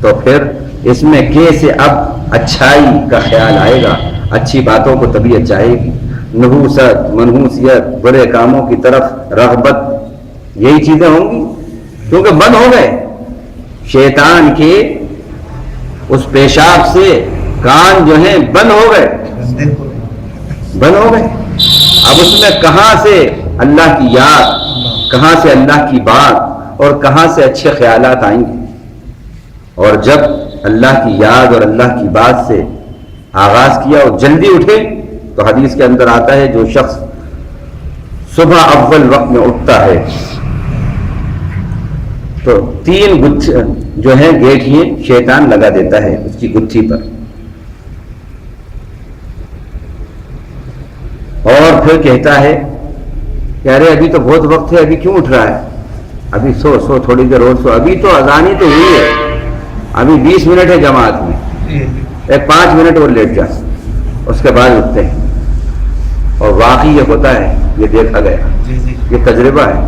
تو پھر اس میں کیسے اب اچھائی کا خیال آئے گا، اچھی باتوں کو طبیعت چاہے گی، نحوست منحوسیت برے کاموں کی طرف رغبت، یہی چیزیں ہوں گی کیونکہ بند ہو گئے. شیطان کے اس پیشاب سے کان جو ہیں بند ہو گئے، بند ہو گئے. اب اس میں کہاں سے اللہ کی یاد، کہاں سے اللہ کی بات اور کہاں سے اچھے خیالات آئیں گے. اور جب اللہ کی یاد اور اللہ کی بات سے آغاز کیا اور جلدی اٹھے تو حدیث کے اندر آتا ہے جو شخص صبح اول وقت میں اٹھتا ہے تو 3 جو ہیں گیٹھیے شیطان لگا دیتا ہے اس کی گتھی پر، اور پھر کہتا ہے کہ ارے ابھی تو بہت وقت ہے، ابھی کیوں اٹھ رہا ہے، ابھی سو تھوڑی دیر اور سو، ابھی تو اذان ہی تو ہوئی ہے، ابھی 20 منٹ ہے جماعت میں، ایک 5 منٹ اور لیٹ جا، اس کے بعد اٹھتے ہیں. اور واقعی یہ ہوتا ہے، یہ دیکھا گیا، یہ تجربہ ہے.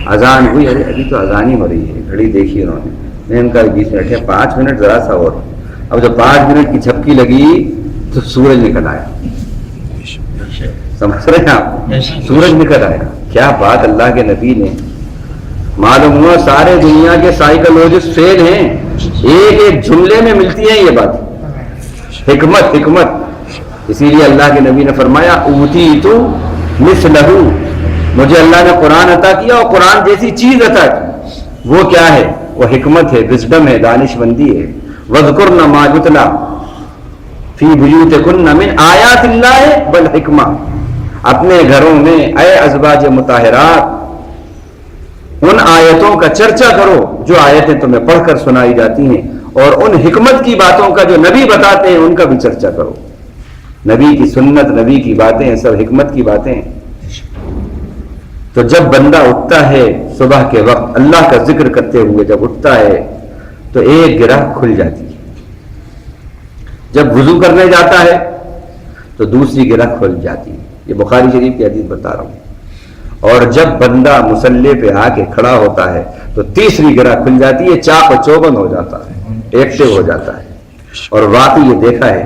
اذان ہوئی، ارے ابھی تو اذان ہی ہو رہی ہے، گھڑی دیکھی انہوں نے، میں ان کا 20 منٹ ہے، 5 منٹ ذرا سا اور. اب جب 5 منٹ کی جھپکی لگی تو سورج نکل آیا. سمجھ رہے ہیں آپ؟ سورج نکل آیا. کیا بات اللہ کے نبی نے، معلوم ہوا سارے دنیا کے سائیکولوجسٹ فیل ہیں، ایک جملے میں ملتی ہے یہ بات. حکمت. اسی لیے اللہ کے نبی نے فرمایا اوتیت مثلہ، مجھے اللہ نے قرآن عطا کیا اور قرآن جیسی چیز عطا کی. وہ کیا ہے؟ وہ حکمت ہے، وزڈم ہے، دانش مندی ہے. وَاذْكُرْنَ مَا يُتْلَى فِي بُيُوتِكُنَّ مِنْ آیَاتِ اللَّهِ وَالْحِکْمَةِ. اپنے گھروں میں اے ازواج مطہرات ان آیتوں کا چرچا کرو جو آیتیں تمہیں پڑھ کر سنائی جاتی ہیں، اور ان حکمت کی باتوں کا جو نبی بتاتے ہیں ان کا بھی چرچا کرو. نبی کی سنت، نبی کی باتیں سب حکمت کی باتیں ہیں. تو جب بندہ اٹھتا ہے صبح کے وقت اللہ کا ذکر کرتے ہوئے جب اٹھتا ہے تو ایک گرہ کھل جاتی ہے. جب وضو کرنے جاتا ہے تو دوسری گرہ کھل جاتی ہے. یہ بخاری شریف کی حدیث بتا رہا ہوں. اور جب بندہ مصلی پہ آ کے کھڑا ہوتا ہے تو تیسری گرہ کھل جاتی ہے، چاق و چوبند ہو جاتا ہے، ایکٹیو ہو جاتا ہے. اور واقعی یہ دیکھا ہے،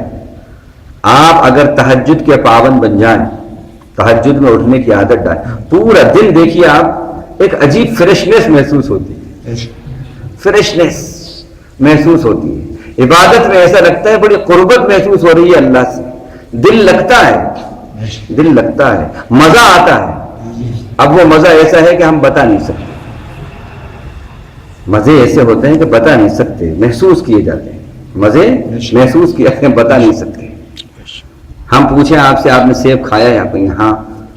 آپ اگر تہجد کے پابند بن جائیں، تہجد میں اٹھنے کی عادت ڈالیں، پورا دن دیکھیے آپ ایک عجیب فریشنس محسوس ہوتی ہے، فریشنس محسوس ہوتی ہے. عبادت میں ایسا لگتا ہے بڑی قربت محسوس ہو رہی ہے اللہ سے. دل لگتا ہے، مزہ آتا ہے. اب وہ مزہ ایسا ہے کہ ہم بتا نہیں سکتے. مزے ایسے ہوتے ہیں کہ بتا نہیں سکتے، محسوس کیے جاتے ہیں، مزے محسوس کیے جاتے ہیں، بتا نہیں سکتے۔ ہم پوچھیں آپ سے، آپ نے سیب کھایا ہے؟ آپ ہاں،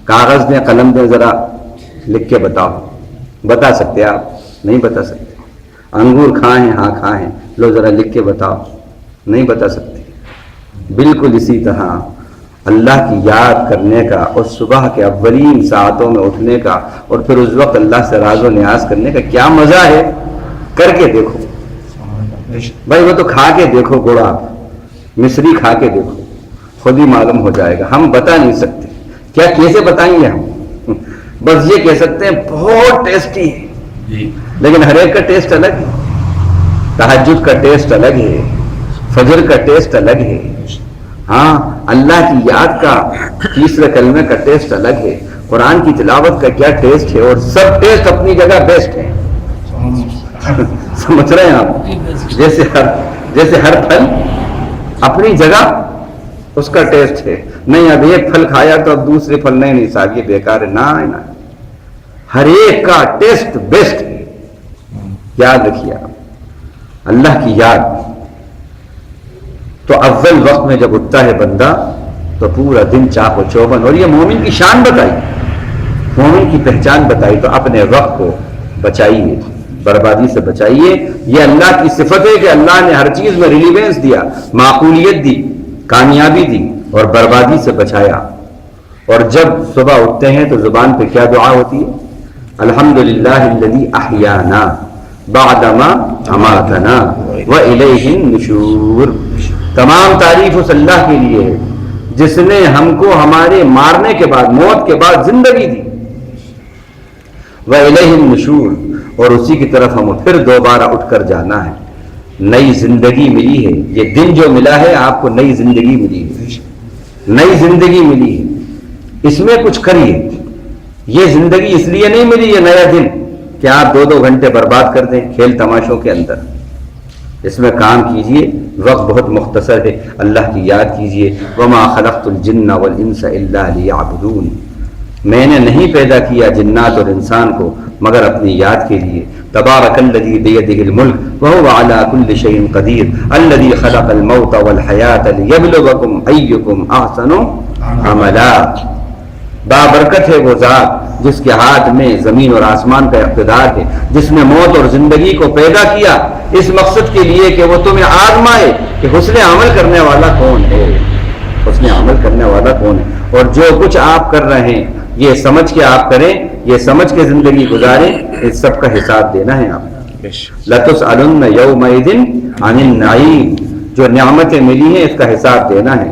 کاغذ دیں قلم دیں ذرا لکھ کے بتاؤ، بتا سکتے آپ؟ نہیں بتا سکتے۔ انگور کھائے ہیں؟ ہاں کھائے ہیں، لو ذرا لکھ کے بتاؤ، نہیں بتا سکتے۔ بالکل اسی طرح اللہ کی یاد کرنے کا اور صبح کے اولین ساعتوں میں اٹھنے کا اور پھر اس وقت اللہ سے راز و نیاز کرنے کا کیا مزہ ہے، کر کے دیکھو بھائی، وہ تو کھا کے دیکھو، گوڑا مصری کھا کے دیکھو، خود ہی معلوم ہو جائے گا۔ ہم بتا نہیں سکتے، کیا کیسے بتائیں گے ہم؟ بس یہ کہہ سکتے ہیں بہت ٹیسٹی ہے، لیکن ہر ایک کا ٹیسٹ الگ ہے۔ تہجد کا ٹیسٹ الگ ہے، فجر کا ٹیسٹ الگ ہے، ہاں اللہ کی یاد کا تیسرے کلمے کا ٹیسٹ الگ ہے، قرآن کی تلاوت کا کیا ٹیسٹ ہے، اور سب ٹیسٹ اپنی جگہ بیسٹ ہے۔ سمجھ رہے ہیں آپ؟ جیسے ہر پھل اپنی جگہ اس کا ٹیسٹ ہے، نہیں اب ایک پھل کھایا تو اب دوسرے پھل نہیں صاحب یہ بیکار ہے، نہ ہر ایک کا ٹیسٹ بیسٹ ہے۔ یاد رکھیے آپ، اللہ کی یاد تو اول وقت میں جب اٹھتا ہے بندہ تو پورا دن چاق و چوبند، اور یہ مومن کی شان بتائی، مومن کی پہچان بتائی، تو اپنے وقت کو بچائیے، بربادی سے بچائیے۔ یہ اللہ کی صفت ہے کہ اللہ نے ہر چیز میں ریلیونس دیا، معقولیت دی، کامیابی دی اور بربادی سے بچایا۔ اور جب صبح اٹھتے ہیں تو زبان پہ کیا دعا ہوتی ہے؟ الحمدللہ الذی احیانا بعدما اماتنا والیہ النشور۔ تمام تعریف اس اللہ کے لیے ہے جس نے ہم کو ہمارے مارنے کے بعد، موت کے بعد زندگی دی، وَإِلَيْهِ النُّشُورُ، اور اسی کی طرف ہم پھر دوبارہ اٹھ کر جانا ہے۔ نئی زندگی ملی ہے، یہ دن جو ملا ہے آپ کو نئی زندگی ملی ہے، نئی زندگی ملی ہے، اس میں کچھ کریے۔ یہ زندگی اس لیے نہیں ملی یہ نیا دن کہ آپ 2 گھنٹے برباد کر دیں کھیل تماشوں کے اندر، اس میں کام کیجئے، وقت بہت مختصر ہے، اللہ کی یاد کیجئے۔ وَمَا خَلَقْتُ الْجِنَّ وَالْإِنسَ إِلَّا لِيَعْبُدُونِ، میں نے نہیں پیدا کیا جنات اور انسان کو مگر اپنی یاد کے لیے۔ تبارک الذی بیدہ الملک وہو علی کل شیء قدیر الذی خلق الموت والحیاۃ لیبلوکم ایکم احسن عملا۔ بابرکت ہے وہ ذات جس کے ہاتھ میں زمین اور آسمان کا اقتدار ہے، جس نے موت اور زندگی کو پیدا کیا اس مقصد کے لیے کہ وہ تمہیں آزمائے کہ حسن عمل کرنے والا کون ہے، حسن عمل کرنے والا کون ہے۔ اور جو کچھ آپ کر رہے ہیں یہ سمجھ کے آپ کریں، یہ سمجھ کے زندگی گزاریں، اس سب کا حساب دینا ہے آپ۔ لَتُسْأَلُنَّ يَوْمَئِذٍ عَنِ النَّعِيمِ، جو نعمتیں ملی ہیں اس کا حساب دینا ہے۔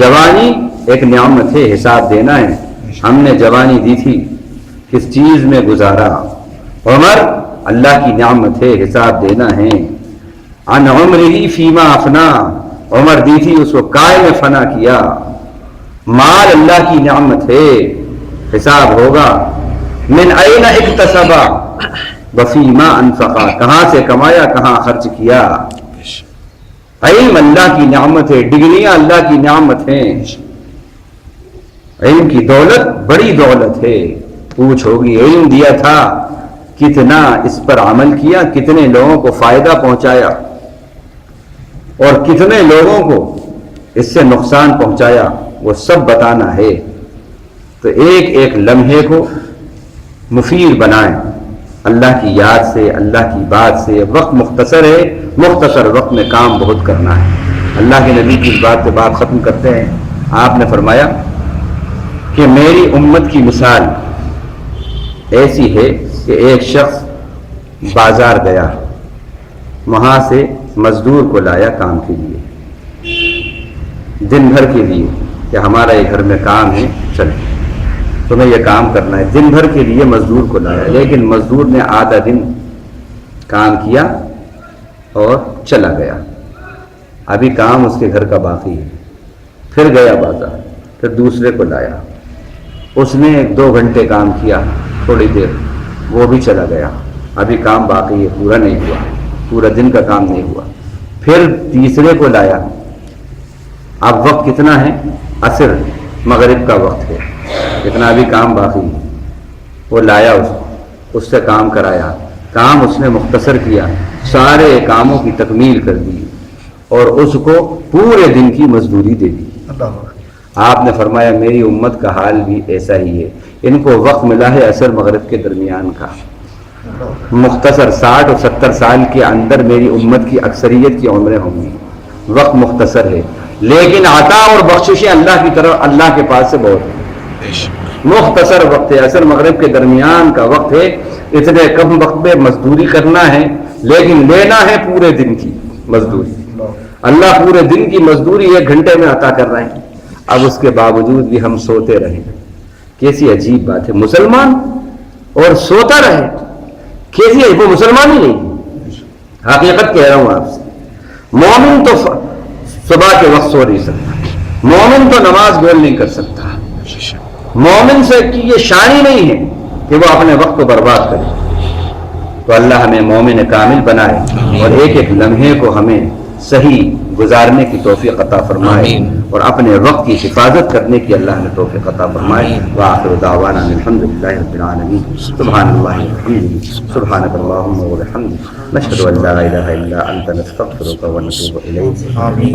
جوانی ایک نعمت ہے، حساب دینا ہے۔ ہم نے جوانی دی تھی، کس چیز میں گزارا؟ عمر اللہ کی نعمت ہے، حساب دینا ہے۔ عن عمرہ فیما افنا، عمر دی تھی اس کو کائے میں فنا کیا۔ مال اللہ کی نعمت ہے، حساب ہوگا۔ من این اکتسبا وفیما انفقا، کہاں سے کمایا کہاں خرچ کیا۔ علم اللہ کی نعمت ہے، ڈگریاں اللہ کی نعمت ہیں۔ علم کی دولت بڑی دولت ہے، پوچھ ہوگی علم دیا تھا کتنا اس پر عمل کیا، کتنے لوگوں کو فائدہ پہنچایا اور کتنے لوگوں کو اس سے نقصان پہنچایا، وہ سب بتانا ہے۔ تو ایک ایک لمحے کو مفید بنائیں اللہ کی یاد سے، اللہ کی بات سے۔ وقت مختصر ہے، مختصر وقت میں کام بہت کرنا ہے۔ اللہ کے نبی کی اس بات پہ بات ختم کرتے ہیں۔ آپ نے فرمایا کہ میری امت کی مثال ایسی ہے کہ ایک شخص بازار گیا، وہاں سے مزدور کو لایا کام کے لیے، دن بھر کے لیے کہ ہمارا یہ گھر میں کام ہے، چلے تمہیں یہ کام کرنا ہے۔ دن بھر کے لیے مزدور کو لایا، لیکن مزدور نے آدھا دن کام کیا اور چلا گیا، ابھی کام اس کے گھر کا باقی ہے۔ پھر گیا بازار، پھر دوسرے کو لایا، اس نے 2 گھنٹے کام کیا، تھوڑی دیر، وہ بھی چلا گیا، ابھی کام باقی ہے، پورا نہیں ہوا، پورا دن کا کام نہیں ہوا۔ پھر تیسرے کو لایا، اب وقت کتنا ہے؟ عصر مغرب کا وقت ہے، اتنا ابھی کام باقی ہے، وہ لایا اس سے کام کرایا، کام اس نے مختصر کیا، سارے کاموں کی تکمیل کر دی اور اس کو پورے دن کی مزدوری دے دی۔ آپ نے فرمایا میری امت کا حال بھی ایسا ہی ہے، ان کو وقت ملا ہے عصر مغرب کے درمیان کا، مختصر 60 اور 70 سال کے اندر میری امت کی اکثریت کی عمریں ہوں گی، وقت مختصر ہے، لیکن عطا اور بخششیں اللہ کی طرف اللہ کے پاس سے بہت ہیں۔ مختصر وقت ہے، عصر مغرب کے درمیان کا وقت ہے، اتنے کم وقت میں مزدوری کرنا ہے، لیکن لینا ہے پورے دن کی مزدوری۔ اللہ پورے دن کی مزدوری 1 گھنٹے میں عطا کر رہے ہیں، اب اس کے باوجود بھی ہم سوتے رہیں، کیسی عجیب بات ہے، مسلمان اور سوتا رہے، کیسی ہے، وہ مسلمان ہی نہیں، حقیقت کہہ رہا ہوں آپ سے۔ مومن تو صبح کے وقت سو نہیں سکتا، مومن تو نماز گول نہیں کر سکتا، مومن سے کی یہ شان ہی نہیں ہے کہ وہ اپنے وقت کو برباد کرے۔ تو اللہ ہمیں مومن کامل بنائے اور ایک ایک لمحے کو ہمیں صحیح گزارنے کی توفیق عطا فرمائے اور اپنے وقت کی حفاظت کرنے کی اللہ نے توفیق عطا فرمائے۔ وآخر دعوانا الحمدللہ رب العالمین، سبحان اللہ وبحمدہ، سبحانک اللہم وبحمدک، نشہد ان لا الہ الا انت، نستغفرک ونتوب الیک۔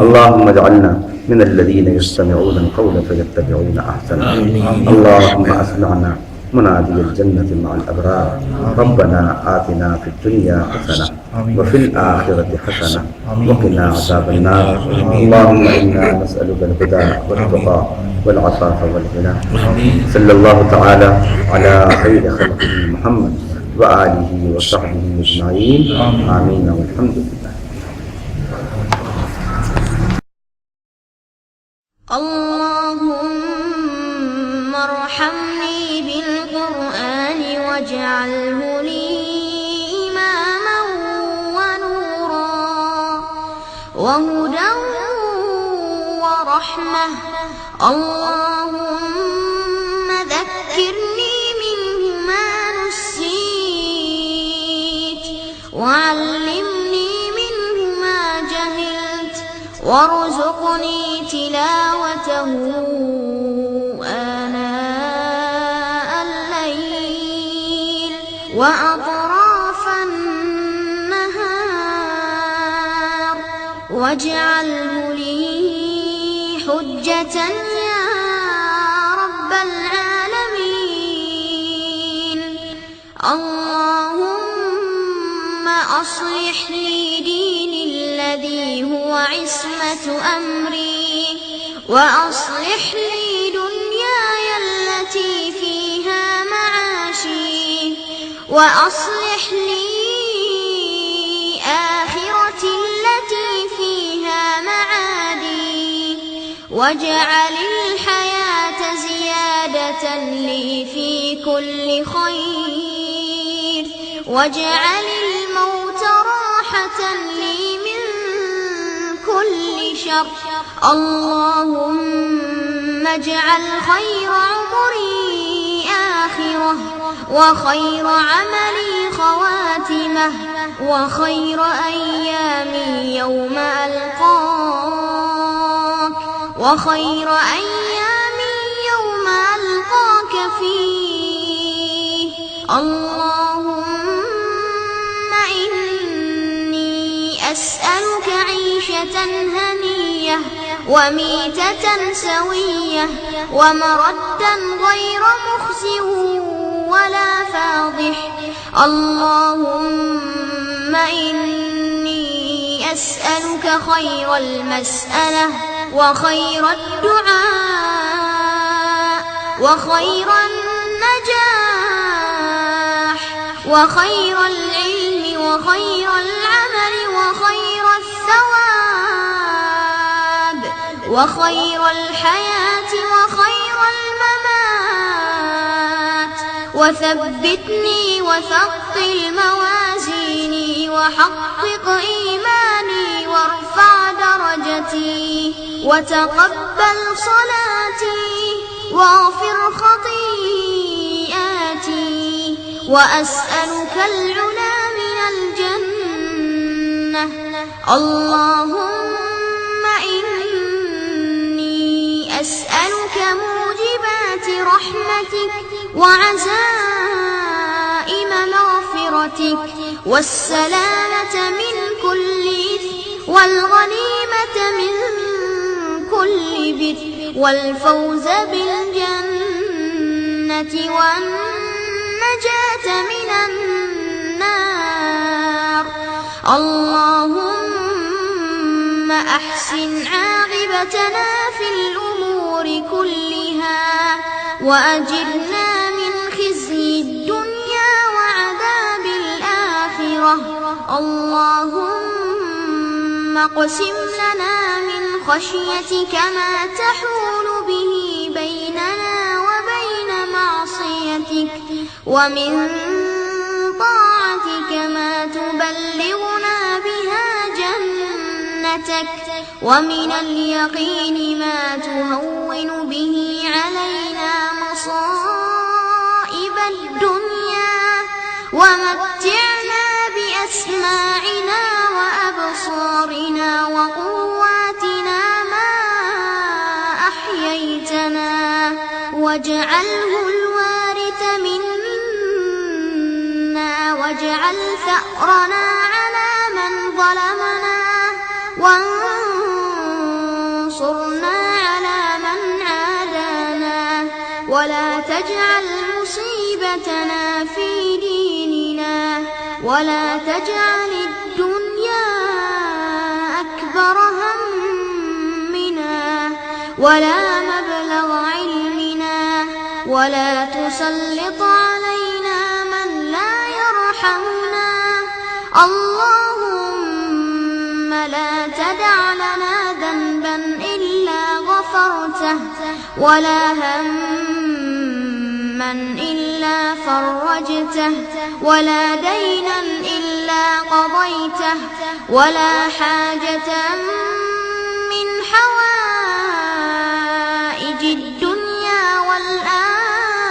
اللہم اجعلنا من الذین یستمعون القول فیتبعون احسنہ، اللہم اسمعنا منادی الجنة مع الأبرار، ربنا آتنا في الدنيا حسنة وفي الآخرة حسنة وقنا عذاب النار، اللهم إنا نسألك الهدى والتقى والعفاف والغنى، صلى الله تعالى على خير خلقه محمد وآله وصحبه أجمعين، آمين والحمد لله۔ اللهم ارحمني بالقرآن واجعله لي إماما ونورا وهدى ورحمة، اللهم ذكرني منه ما نسيت وعلمني منه ما جهلت وارزقني تلاوته آناء الليل وأطراف النهار، واجعله لي حجة يا رب العالمين، اللهم أصلح لي ديني الذي هو عصمة أمري، وأصلح لي دنياي التي فيها معاشي، وأصلح لي آخرتي التي فيها معادي، واجعل الحياة زيادة لي في كل خير، واجعل الموت راحة لي من كل شر، اللهم اجعل خير عمري آخرة، وخير عملي خواتمة، وخير أيامي يوم ألقاك، وخير أيامي يوم ألقاك فيه، اللهم إني أسألك عيشة هنية وميتة سوية ومردا غير مخزي ولا فاضح، اللهم إني أسألك خير المسألة وخير الدعاء وخير النجاح وخير العلم وخير العمل وخير الثواب وخير الحياة وخير الممات، وثبتني وثقل موازيني وحقق إيماني وارفع درجتي وتقبل صلاتي واغفر خطيئاتي، وأسألك العلا من الجنة، اللهم إني أسألك موجبات رحمتك وعزائم مغفرتك مغفرتك والسلامة من كل إثم والغنيمة من كل بر والفوز بالجنة والنجاة من النار. اللهم أحسن عاقبتنا في الأمور كلها وأجرنا من خزي الدنيا وعذاب الآخرة. اللهم اقسم لنا من خشيتك ما تحول به بيننا وبين معصيتك ومن طاعتك ما تبلغنا بها جنتك ومن اليقين ما تهون به علينا مصائب الدنيا ومتعنا بأسماعنا وأبصارنا وقواتنا ما أحييتنا واجعله الوارث منا واجعل ثأرنا على من ظلمنا وانصرنا على من عادانا ولا تجعل مصيبتنا في ديننا ولا تجعل الدنيا أكبر همنا ولا مبلغ علمنا ولا تسلط علينا من لا يرحمنا. اللهم لا تدع لنا ذنبا إلا غفرته ولا همّا إلا فرجته ولا دينا إلا قضيته ولا حاجة من حوائج الدنيا والآخرة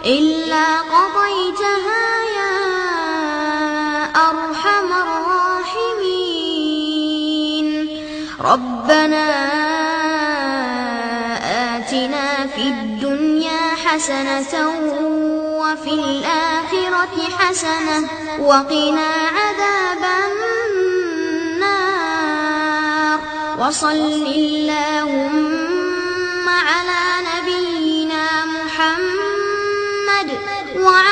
إلا قضيتها يا أرحم الراحمين. ربنا آتنا في الدنيا حسنة وفي الآخرة حسنة وقنا عذاب النار. وصل اللهم على نبينا محمد وعلى